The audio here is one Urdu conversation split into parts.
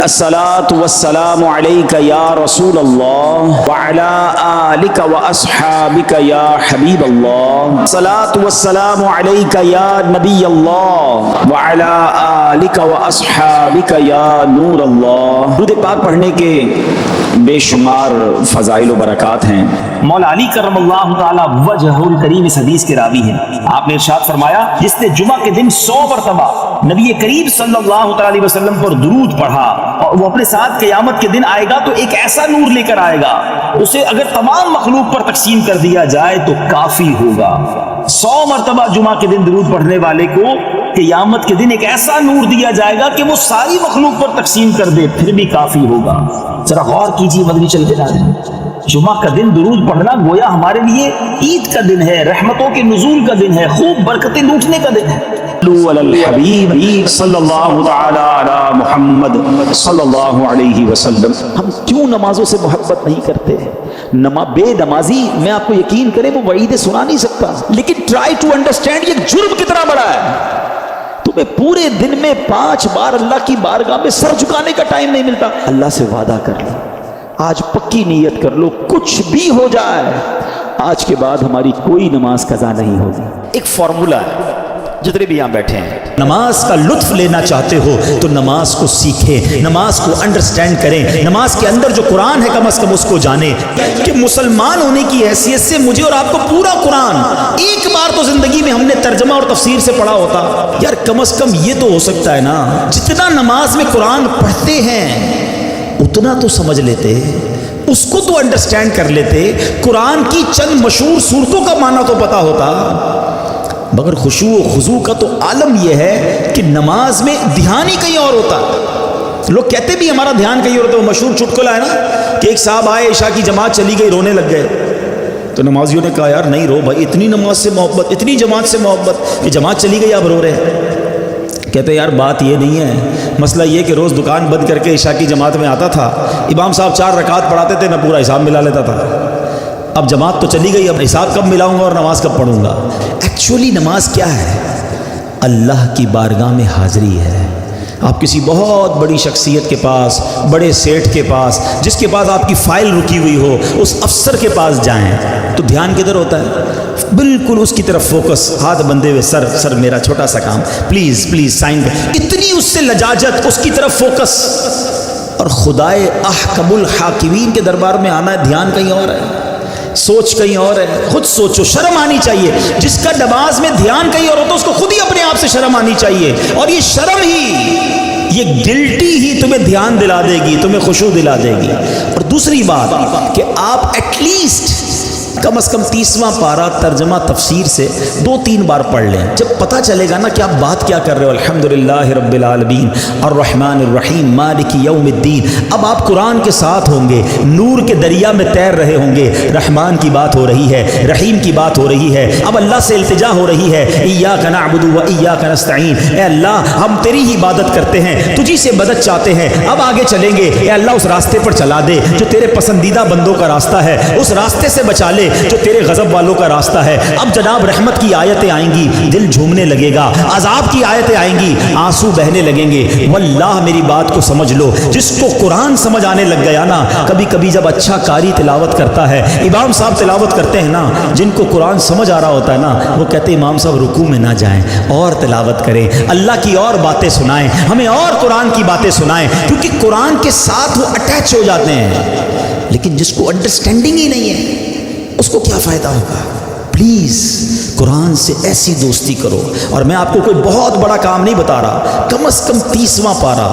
الصلاۃ والسلام علیک یا رسول اللہ وعلی آلک واصحابک یا حبیب اللہ، الصلاۃ والسلام علیک یا نبی اللہ وعلی آلک واصحابک یا نور اللہ۔ درود پاک پڑھنے کے بے شمار فضائل و برکات ہیں۔ مولا علی کرم اللہ تعالی وجہ الکریم اس حدیث کے راوی ہیں۔ آپ نے ارشاد فرمایا، جس نے جمعہ کے دن 100 مرتبہ نبی کریم صلی اللہ تعالی علیہ وسلم پر درود پڑھا اور وہ اپنے ساتھ قیامت کے دن آئے گا تو ایک ایسا نور لے کر آئے گا، اسے اگر تمام مخلوق پر تقسیم کر دیا جائے تو کافی ہوگا۔ 100 مرتبہ جمعہ کے دن درود پڑھنے والے کو قیامت کے دن ایک ایسا نور دیا جائے گا کہ وہ ساری مخلوق پر تقسیم کر دے، پھر بھی کافی ہوگا۔ ذرا غور کیجیے مدنی چل کے جائیں، جمعہ کا دن درود پڑھنا گویا ہمارے لیے عید کا دن ہے، رحمتوں کے نزول کا دن ہے، خوب برکتیں لوٹنے کا دن ہے۔ الحبیب صلی اللہ تعالی علی محمد صلی اللہ علیہ وسلم۔ ہم کیوں نمازوں سے محبت نہیں کرتے؟ بے نمازی، میں آپ کو یقین کرے وہ وعیدیں سنا نہیں سکتا، لیکن ٹرائی ٹو انڈرسٹینڈ یہ جرم کتنا بڑا ہے۔ تمہیں پورے دن میں 5 بار اللہ کی بارگاہ میں سر جھکانے کا ٹائم نہیں ملتا۔ اللہ سے وعدہ کر لو، آج پکی نیت کر لو، کچھ بھی ہو جائے آج کے بعد ہماری کوئی نماز قضا نہیں ہوگی۔ ایک فارمولا ہے، جتنے بھی یہاں بیٹھے ہیں، نماز کا لطف لینا چاہتے ہو تو نماز کو سیکھیں، نماز کو انڈرسٹینڈ کریں، نماز کے اندر جو قرآن ہے کم از کم اس کو جانیں۔ کہ مسلمان ہونے کی حیثیت سے مجھے اور آپ کو پورا قرآن ایک بار تو زندگی میں ہم نے ترجمہ اور تفسیر سے پڑھا ہوتا، یار کم از کم یہ تو ہو سکتا ہے نا، جتنا نماز میں قرآن پڑھتے ہیں اتنا تو سمجھ لیتے، اس کو تو انڈرسٹینڈ کر لیتے، قرآن کی چند مشہور صورتوں کا معنی تو پتا ہوتا۔ مگر خشوع و خضوع کا تو عالم یہ ہے کہ نماز میں دھیان ہی کہیں اور ہوتا۔ لوگ کہتے بھی ہمارا دھیان کہیں اور ہوتا ہے، وہ مشہور چٹکلا ہے نا کہ ایک صاحب آئے، عشاء کی جماعت چلی گئی، رونے لگ گئے، تو نمازیوں نے کہا یار نہیں رو بھائی، اتنی نماز سے محبت، اتنی جماعت سے محبت کہ جماعت چلی گئی آپ رو رہے۔ کہتے یار بات یہ نہیں ہے، مسئلہ یہ کہ روز دکان بند کر کے عشاء کی جماعت میں آتا تھا، امام صاحب 4 رکعت پڑھاتے تھے، میں پورا حساب ملا لیتا تھا، اب جماعت تو چلی گئی، اب حساب کب ملاؤں گا اور نماز کب پڑھوں گا۔ ایکچولی نماز کیا ہے؟ اللہ کی بارگاہ میں حاضری ہے۔ آپ کسی بہت بڑی شخصیت کے پاس، بڑے سیٹھ کے پاس، جس کے پاس آپ کی فائل رکی ہوئی ہو، اس افسر کے پاس جائیں تو دھیان کدھر ہوتا ہے؟ بالکل اس کی طرف فوکس، ہاتھ بندھے ہوئے، سر میرا چھوٹا سا کام، پلیز سائن کر، اتنی اس سے لجاجت، اس کی طرف فوکس۔ اور خدائے احکم الحاکمین کے دربار میں آنا ہے، دھیان کہیں اور ہے، سوچ کہیں اور ہے۔ خود سوچو، شرم آنی چاہیے، جس کا نماز میں دھیان کہیں اور ہوتا ہے اس کو خود ہی اپنے آپ سے شرم آنی چاہیے، اور یہ شرم ہی، یہ گلٹی ہی تمہیں دھیان دلا دے گی، تمہیں خشوع دلا دے گی۔ اور دوسری بات کہ آپ ایٹ لیسٹ کم از کم 30واں پارہ ترجمہ تفسیر سے 2-3 بار پڑھ لیں، جب پتہ چلے گا نا کہ آپ بات کیا کر رہے ہو۔ الحمدللہ رب العالمین الرحمن الرحیم مالک یوم الدین، اب آپ قرآن کے ساتھ ہوں گے، نور کے دریا میں تیر رہے ہوں گے، رحمان کی بات ہو رہی ہے، رحیم کی بات ہو رہی ہے، اب اللہ سے التجا ہو رہی ہے، ایاک نعبد و ایاک نستعین، اے اللہ ہم تیری ہی عبادت کرتے ہیں، تجھی سے مدد چاہتے ہیں، اب آگے چلیں گے، اے اللہ اس راستے پر چلا دے جو تیرے پسندیدہ بندوں کا راستہ ہے، اس راستے سے بچا لے جو تیرے غضب والوں کا راستہ ہے۔ اب جناب رحمت کی آیتیں آئیں گی، دل جھومنے لگے گا، عذاب کی آیتیں آئیں گی، آنسو بہنے لگیں گے۔ واللہ میری بات کو سمجھ لو، جس کو قرآن سمجھ آنے لگ گیا نا، کبھی کبھی جب اچھا قاری تلاوت کرتا ہے، امام صاحب تلاوت کرتے ہیں نا، جن کو قرآن سمجھ آ رہا ہوتا ہے نا، وہ کہتے ہیں امام صاحب رکوع میں نہ جائیں، اور تلاوت کریں، اللہ کی اور باتیں سنائیں، ہمیں اور قرآن کی باتیں سنائیں، کیونکہ قرآن کے ساتھ وہ اٹیچ ہو جاتے ہیں۔ لیکن جس کو انڈرسٹینڈنگ ہی نہیں ہے اس کو کیا فائدہ ہوگا؟ پلیز قرآن سے ایسی دوستی کرو۔ اور میں آپ کو کوئی بہت بڑا کام نہیں بتا رہا، کم از کم 30واں پارہ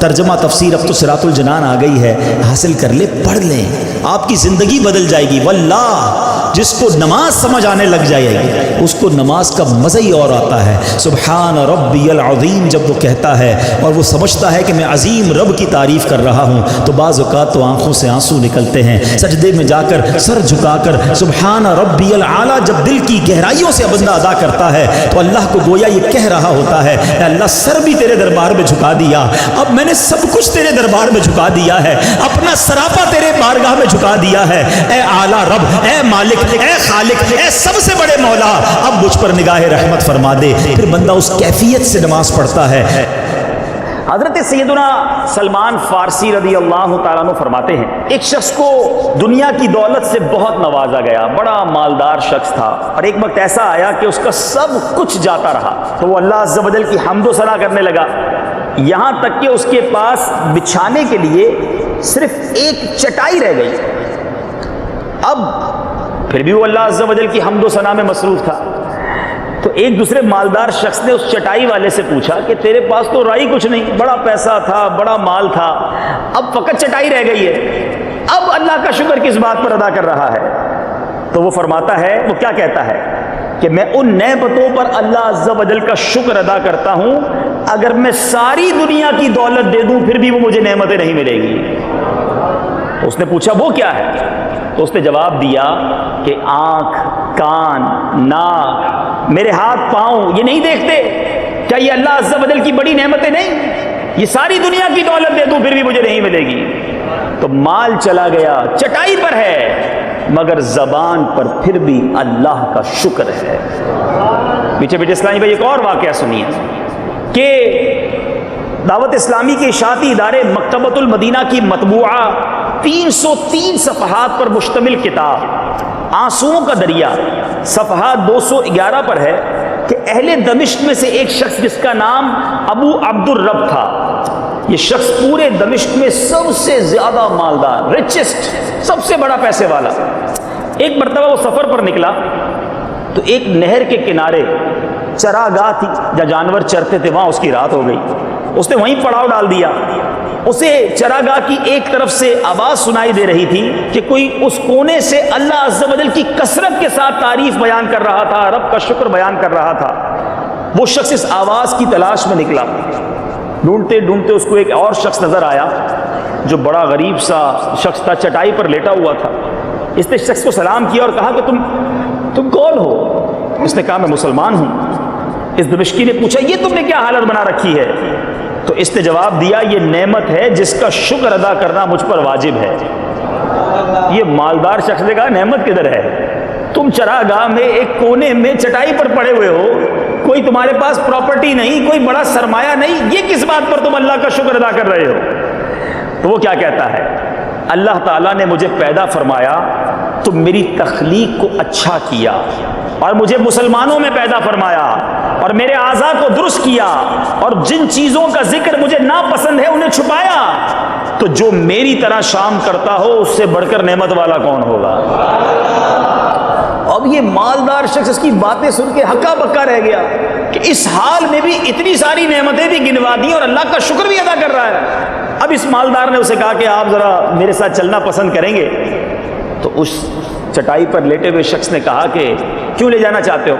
ترجمہ تفسیر، اب تو صراط الجنان آ گئی ہے، حاصل کر لے، پڑھ لیں، آپ کی زندگی بدل جائے گی۔ واللہ جس کو نماز سمجھ آنے لگ جائے گی اس کو نماز کا مزہ ہی اور آتا ہے۔ سبحان ربی العظیم جب وہ کہتا ہے اور وہ سمجھتا ہے کہ میں عظیم رب کی تعریف کر رہا ہوں، تو بعض اوقات تو آنکھوں سے آنسو نکلتے ہیں، سجدے میں جا کر سر جھکا کر سبحان ربی العالی جب دل کی گہرائیوں سے بندہ ادا کرتا ہے تو اللہ کو گویا یہ کہہ رہا ہوتا ہے، اے اللہ سر بھی تیرے دربار میں جھکا دیا، اب میں نے سب کچھ تیرے دربار میں جھکا دیا ہے، اپنا سراپا تیرے بارگاہ میں جھکا دیا ہے، اے اعلیٰ رب، اے مالک، اے خالق، اے سب سے بڑے مولا، اب مجھ پر نگاہ رحمت فرما دے۔ پھر بندہ اس کیفیت سے نماز پڑھتا ہے۔ حضرت سیدنا سلمان فارسی رضی اللہ تعالیٰ عنہ فرماتے ہیں ایک شخص کو دنیا کی دولت سے بہت نوازا گیا، بڑا مالدار شخص تھا، اور ایک وقت ایسا آیا کہ اس کا سب کچھ جاتا رہا، تو وہ اللہ عز و جل کی حمد و ثنا کرنے لگا، یہاں تک کہ اس کے پاس بچھانے کے لیے صرف ایک چٹائی رہ گئی۔ اب پھر بھی وہ اللہ عز و جل کی حمد و ثنا میں مصروف تھا، تو ایک دوسرے مالدار شخص نے اس چٹائی والے سے پوچھا کہ تیرے پاس تو رائی کچھ نہیں، بڑا پیسہ تھا، بڑا مال تھا، اب فقط چٹائی رہ گئی ہے، اب اللہ کا شکر کس بات پر ادا کر رہا ہے؟ تو وہ فرماتا ہے، وہ کیا کہتا ہے کہ میں ان نعمتوں پر اللہ عز و جل کا شکر ادا کرتا ہوں، اگر میں ساری دنیا کی دولت دے دوں پھر بھی وہ مجھے نعمتیں نہیں ملے گی۔ تو اس نے پوچھا وہ کیا ہے؟ تو اس نے جواب دیا کہ آنکھ، کان، ناک، میرے ہاتھ پاؤں یہ نہیں دیکھتے؟ کیا یہ اللہ عز و جل کی بڑی نعمتیں نہیں؟ یہ ساری دنیا کی دولت دے دوں پھر بھی مجھے نہیں ملے گی۔ تو مال چلا گیا، چٹائی پر ہے، مگر زبان پر پھر بھی اللہ کا شکر ہے۔ پیچھے پیچھے اسلامی بھائی ایک اور واقعہ سنیے کہ دعوت اسلامی کے اشاعتی ادارے مکتبۃ المدینہ کی مطبوعہ 303 صفحات پر مشتمل کتاب آنسوؤں کا دریا صفحات 211 پر ہے کہ اہل دمشق میں سے ایک شخص جس کا نام ابو عبد الرب تھا، یہ شخص پورے دمشق میں سب سے زیادہ مالدار، ریچسٹ، سب سے بڑا پیسے والا، ایک مرتبہ وہ سفر پر نکلا تو ایک نہر کے کنارے چراگاہ تھی جہاں جانور چرتے تھے، وہاں اس کی رات ہو گئی، اس نے وہیں پڑاؤ ڈال دیا۔ اسے چراگاہ کی ایک طرف سے آواز سنائی دے رہی تھی کہ کوئی اس کونے سے اللہ عز و جل کی کثرت کے ساتھ تعریف بیان کر رہا تھا، رب کا شکر بیان کر رہا تھا۔ وہ شخص اس آواز کی تلاش میں نکلا، ڈھونڈتے ڈھونڈتے اس کو ایک اور شخص نظر آیا جو بڑا غریب سا شخص تھا، چٹائی پر لیٹا ہوا تھا۔ اس نے شخص کو سلام کیا اور کہا کہ تم کون ہو؟ اس نے کہا میں مسلمان ہوں۔ اس دمشقی نے پوچھا یہ تم نے کیا حالت بنا رکھی ہے؟ تو اس نے جواب دیا یہ نعمت ہے جس کا شکر ادا کرنا مجھ پر واجب ہے۔ یہ مالدار شخص نے کہا نعمت کدھر ہے؟ تم چراگاہ میں ایک کونے میں چٹائی پر پڑے ہوئے ہو، کوئی تمہارے پاس پراپرٹی نہیں، کوئی بڑا سرمایہ نہیں، یہ کس بات پر تم اللہ کا شکر ادا کر رہے ہو؟ تو وہ کیا کہتا ہے؟ اللہ تعالیٰ نے مجھے پیدا فرمایا تو میری تخلیق کو اچھا کیا اور مجھے مسلمانوں میں پیدا فرمایا اور میرے اعضاء کو درست کیا، اور جن چیزوں کا ذکر مجھے ناپسند ہے انہیں چھپایا، تو جو میری طرح شام کرتا ہو اس سے بڑھ کر نعمت والا کون ہوگا؟ اب یہ مالدار شخص اس کی باتیں سن کے ہکا بکا رہ گیا کہ اس حال میں بھی اتنی ساری نعمتیں بھی گنوا دی اور اللہ کا شکر بھی ادا کر رہا ہے۔ اب اس مالدار نے اسے کہا کہ آپ ذرا میرے ساتھ چلنا پسند کریں گے؟ تو اس چٹائی پر لیٹے ہوئے شخص نے کہا کہ کیوں لے جانا چاہتے ہو؟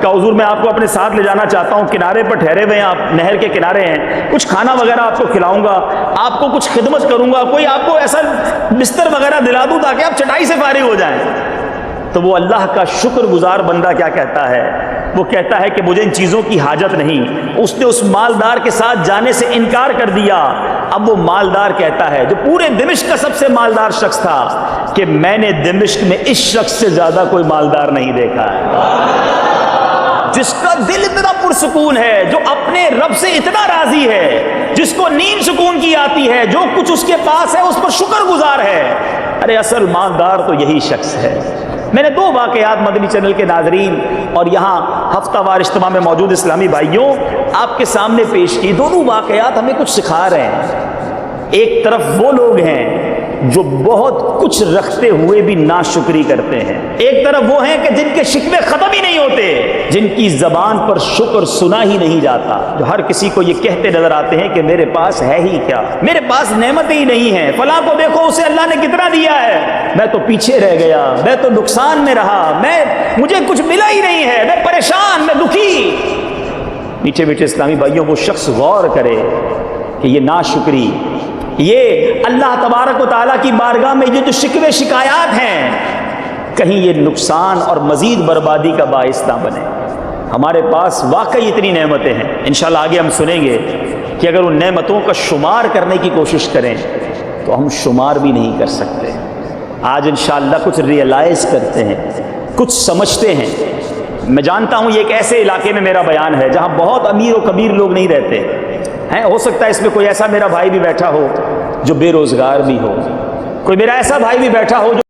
کہا حضور میں آپ کو اپنے ساتھ لے جانا چاہتا ہوں، کنارے پر ٹھہرے ہوئے ہیں آپ، نہر کے کنارے ہیں، کچھ کھانا وغیرہ آپ کو کھلاؤں گا، آپ کو کچھ خدمت کروں گا، کوئی آپ کو ایسا بستر وغیرہ دلا دوں تاکہ آپ چٹائی سے فارغ ہو جائیں۔ تو وہ اللہ کا شکر گزار بندہ کیا کہتا ہے؟ وہ کہتا ہے کہ مجھے ان چیزوں کی حاجت نہیں۔ اس نے اس مالدار کے ساتھ جانے سے انکار کر دیا۔ اب وہ مالدار کہتا ہے جو پورے دمشق کا سب سے مالدار شخص تھا کہ میں نے دمشق میں اس شخص سے زیادہ کوئی مالدار نہیں دیکھا ہے، جس کا دل اتنا پرسکون ہے، جو اپنے رب سے اتنا راضی ہے، جس کو نیند سکون کی آتی ہے، جو کچھ اس کے پاس ہے اس پر شکر گزار ہے۔ ارے اصل مالدار تو یہی شخص ہے۔ میں نے 2 واقعات مدنی چینل کے ناظرین اور یہاں ہفتہ وار اجتماع میں موجود اسلامی بھائیوں آپ کے سامنے پیش کی۔ دونوں واقعات ہمیں کچھ سکھا رہے ہیں۔ ایک طرف وہ لوگ ہیں جو بہت کچھ رکھتے ہوئے بھی ناشکری کرتے ہیں، ایک طرف وہ ہیں کہ جن کے شکوے ختم ہی نہیں ہوتے، جن کی زبان پر شکر سنا ہی نہیں جاتا، جو ہر کسی کو یہ کہتے نظر آتے ہیں کہ میرے پاس ہے ہی کیا، میرے پاس نعمتیں ہی نہیں ہیں، فلاں کو دیکھو اسے اللہ نے کتنا دیا ہے، میں تو پیچھے رہ گیا، میں تو نقصان میں رہا، مجھے کچھ ملا ہی نہیں ہے، میں پریشان، میں دکھی۔ میٹھے میٹھے اسلامی بھائیوں، وہ شخص غور کرے کہ یہ ناشکری، یہ اللہ تبارک و تعالیٰ کی بارگاہ میں یہ جو شکوے شکایات ہیں، کہیں یہ نقصان اور مزید بربادی کا باعث نہ بنے۔ ہمارے پاس واقعی اتنی نعمتیں ہیں، انشاءاللہ آگے ہم سنیں گے کہ اگر ان نعمتوں کا شمار کرنے کی کوشش کریں تو ہم شمار بھی نہیں کر سکتے۔ آج انشاءاللہ کچھ ریئلائز کرتے ہیں، کچھ سمجھتے ہیں۔ میں جانتا ہوں یہ ایک ایسے علاقے میں میرا بیان ہے جہاں بہت امیر و کبیر لوگ نہیں رہتے، ہیں، ہو سکتا ہے اس میں کوئی ایسا میرا بھائی بھی بیٹھا ہو جو بے روزگار بھی ہو، کوئی میرا ایسا بھائی بھی بیٹھا ہو جو